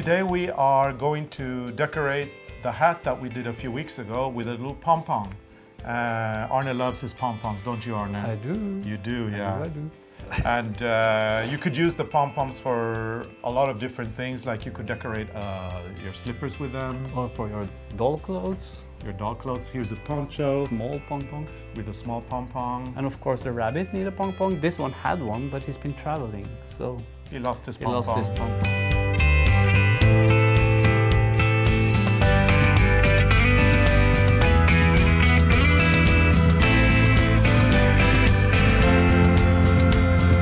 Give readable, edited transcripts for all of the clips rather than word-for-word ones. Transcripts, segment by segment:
Today we are going to decorate the hat that we did a few weeks ago with a little pom-pom. Arne loves his pom-poms, don't you, Arne? I do. You do, yeah. I do. And you could use the pom-poms for a lot of different things, like you could decorate your slippers with them. Or for your doll clothes. Your doll clothes. Here's a poncho. Small pom-poms. With a small pom-pom. And of course the rabbit need a pom-pom. This one had one, but he's been traveling, so he lost his he pom-pom. lost his pom-pom.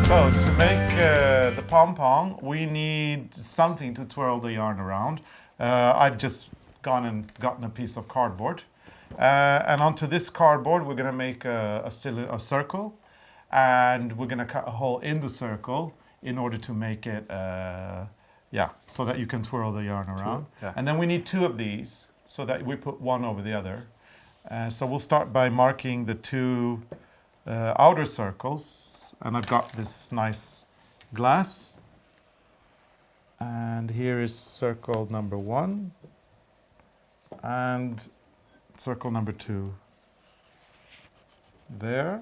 So to make the pom-pom, we need something to twirl the yarn around. I've just gone and gotten a piece of cardboard. And onto this cardboard, we're going to make a circle. And we're going to cut a hole in the circle in order to make it, so that you can twirl the yarn around. Yeah. And then we need two of these so that we put one over the other. So we'll start by marking the two outer circles. And I've got this nice glass. And here is circle number 1 and circle number 2. There.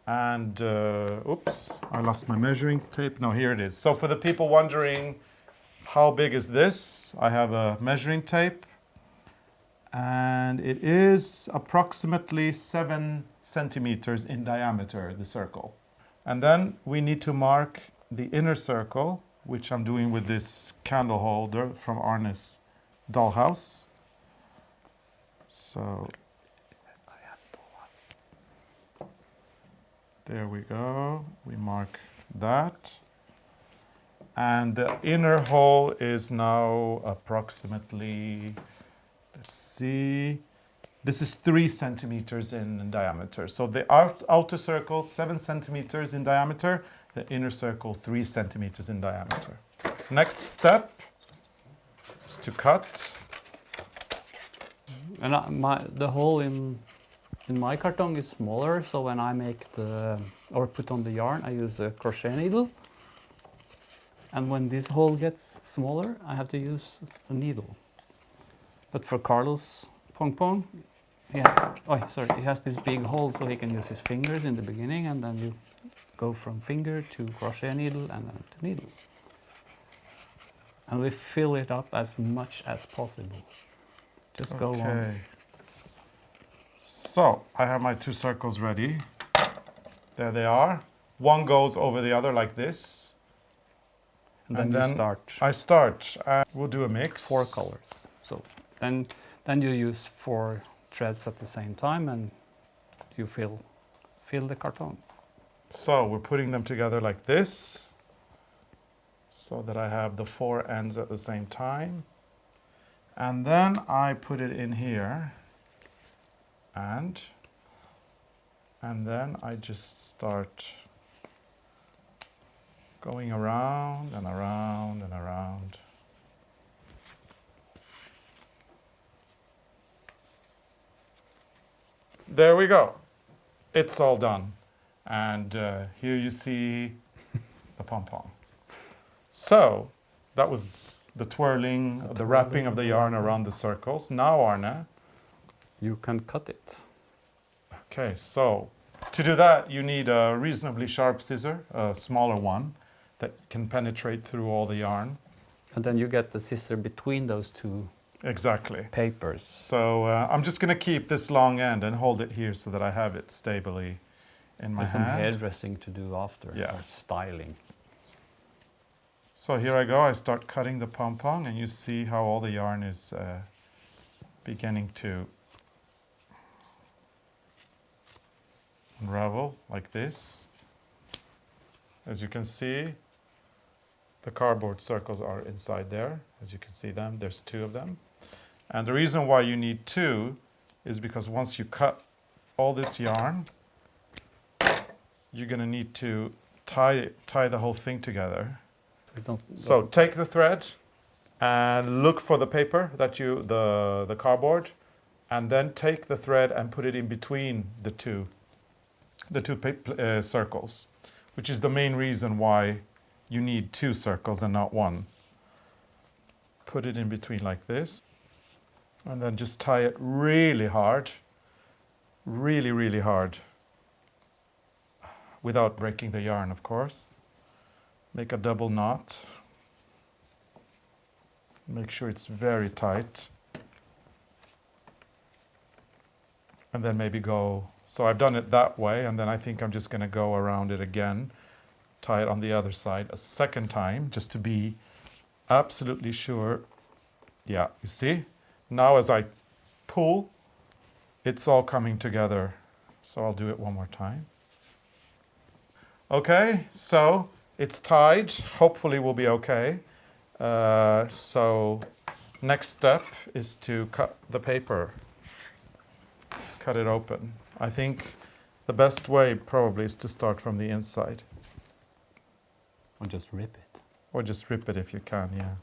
And, oops, I lost my measuring tape. No, here it is. So for the people wondering, how big is this? I have a measuring tape. And it is approximately 7 centimeters in diameter, the circle. And then we need to mark the inner circle, which I'm doing with this candle holder from Arne's dollhouse. So there we go. We mark that. And the inner hole is now approximately, let's see, this is 3 centimeters in diameter. So the outer circle, 7 centimeters in diameter, the inner circle, 3 centimeters in diameter. Next step is to cut. And the hole in my carton is smaller, so when I make put on the yarn, I use a crochet needle. And when this hole gets smaller, I have to use a needle. But for Carlos pom-pom, he has this big hole, so he can use his fingers in the beginning, and then you go from finger to crochet needle and then to needle. And we fill it up as much as possible. Just go on. So I have my 2 circles ready. There they are. One goes over the other like this. And then you start. I start. We'll do a mix. 4 colors. So then you use 4 threads at the same time, and you fill the carton. So we're putting them together like this, so that I have the 4 ends at the same time. And then I put it in here, and then I just start going around and around and around. There we go. It's all done. And here you see the pom-pom. So that was the twirling, the wrapping of the yarn around the circles. Now, Arne, you can cut it. Okay, so to do that, you need a reasonably sharp scissor, a smaller one, that can penetrate through all the yarn. And then you get the scissor between those 2 exactly papers. So I'm just going to keep this long end and hold it here so that I have it stably in my There's hand. some hairdressing to do after, Yeah. or styling. So here I go, I start cutting the pom-pom, and you see how all the yarn is beginning to unravel like this. As you can see, the cardboard circles are inside there. As you can see them, there's 2 of them. And the reason why you need 2 is because once you cut all this yarn, you're going to need to tie the whole thing together. So take the thread and look for the paper that the cardboard, and then take the thread and put it in between the two circles, which is the main reason why you need 2 circles and not 1. put it in between like this, and then just tie it really hard, really, really hard, without breaking the yarn, of course. Make a double knot. Make sure it's very tight. And then maybe go, so I've done it that way, and then I think I'm just going to go around it again, tie it on the other side a second time, just to be absolutely sure. Yeah, you see? Now as I pull, it's all coming together. So I'll do it one more time. Okay, so it's tied. Hopefully we'll be okay. So next step is to cut the paper. Cut it open. I think the best way probably is to start from the inside. Or just rip it. Or just rip it if you can, yeah.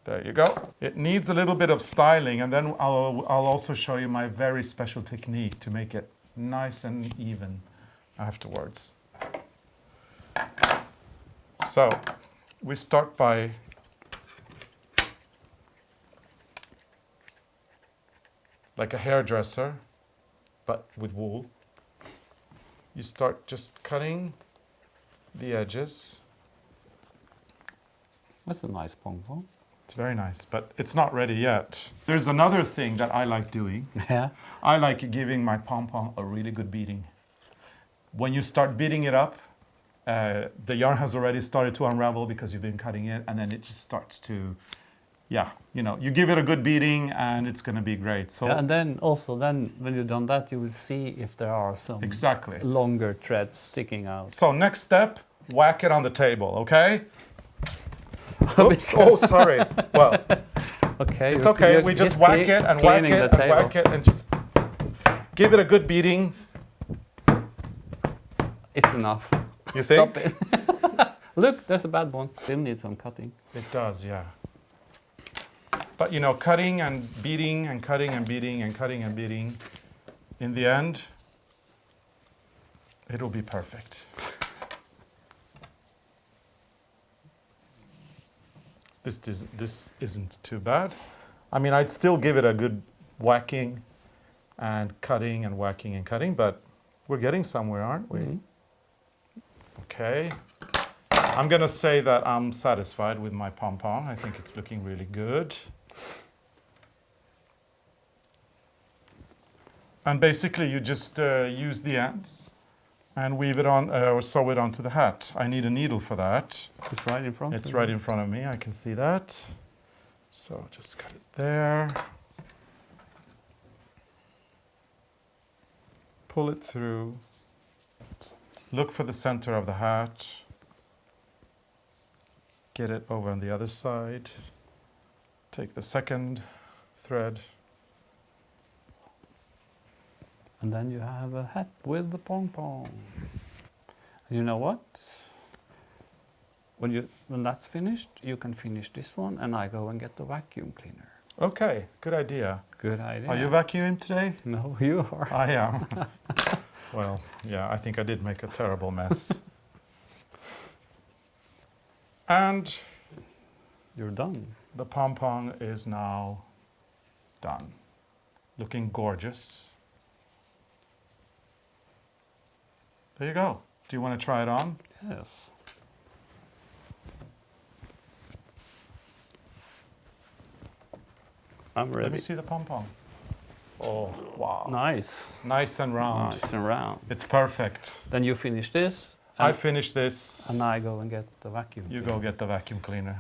There you go. It needs a little bit of styling, and then I'll also show you my very special technique to make it nice and even afterwards. So we start by like a hairdresser, but with wool. You start just cutting the edges. That's a nice pom pom. It's very nice, but it's not ready yet. There's another thing that I like doing. Yeah. I like giving my pom pom a really good beating. When you start beating it up, the yarn has already started to unravel because you've been cutting it, and then it just starts to, yeah, you know, you give it a good beating and it's going to be great. So yeah, and then also, then when you've done that, you will see if there are some exactly longer threads sticking out. So next step, whack it on the table, okay? Oops, oh, sorry. Well, okay, it's okay. We just whack it and whack it and whack it and just give it a good beating. It's enough. You think? Stop it. Look, there's a bad one. Still need some cutting. It does, yeah. But you know, cutting and beating and cutting and beating and cutting and beating, in the end, it'll be perfect. This isn't too bad. I mean, I'd still give it a good whacking and cutting and whacking and cutting, but we're getting somewhere, aren't we? Mm-hmm. Okay. I'm going to say that I'm satisfied with my pom-pom. I think it's looking really good. And basically, you just use the ends and weave it on, or sew it onto the hat. I need a needle for that. It's right in front. It's right in front of me. I can see that. So just cut it there. Pull it through. Look for the center of the hat. Get it over on the other side. Take the second thread. And then you have a hat with the pom-pom. You know what? When that's finished, you can finish this one, and I go and get the vacuum cleaner. Okay, good idea. Good idea. Are you vacuuming today? No, you are. I am. Well, yeah, I think I did make a terrible mess. And you're done. The pom-pom is now done. Looking gorgeous. There you go. Do you want to try it on? Yes. I'm ready. Let me see the pom-pom. Oh, wow. Nice. Nice and round. Nice and round. It's perfect. Then you finish this. I finish this. And I go and get the vacuum You cleaner. go get the vacuum cleaner.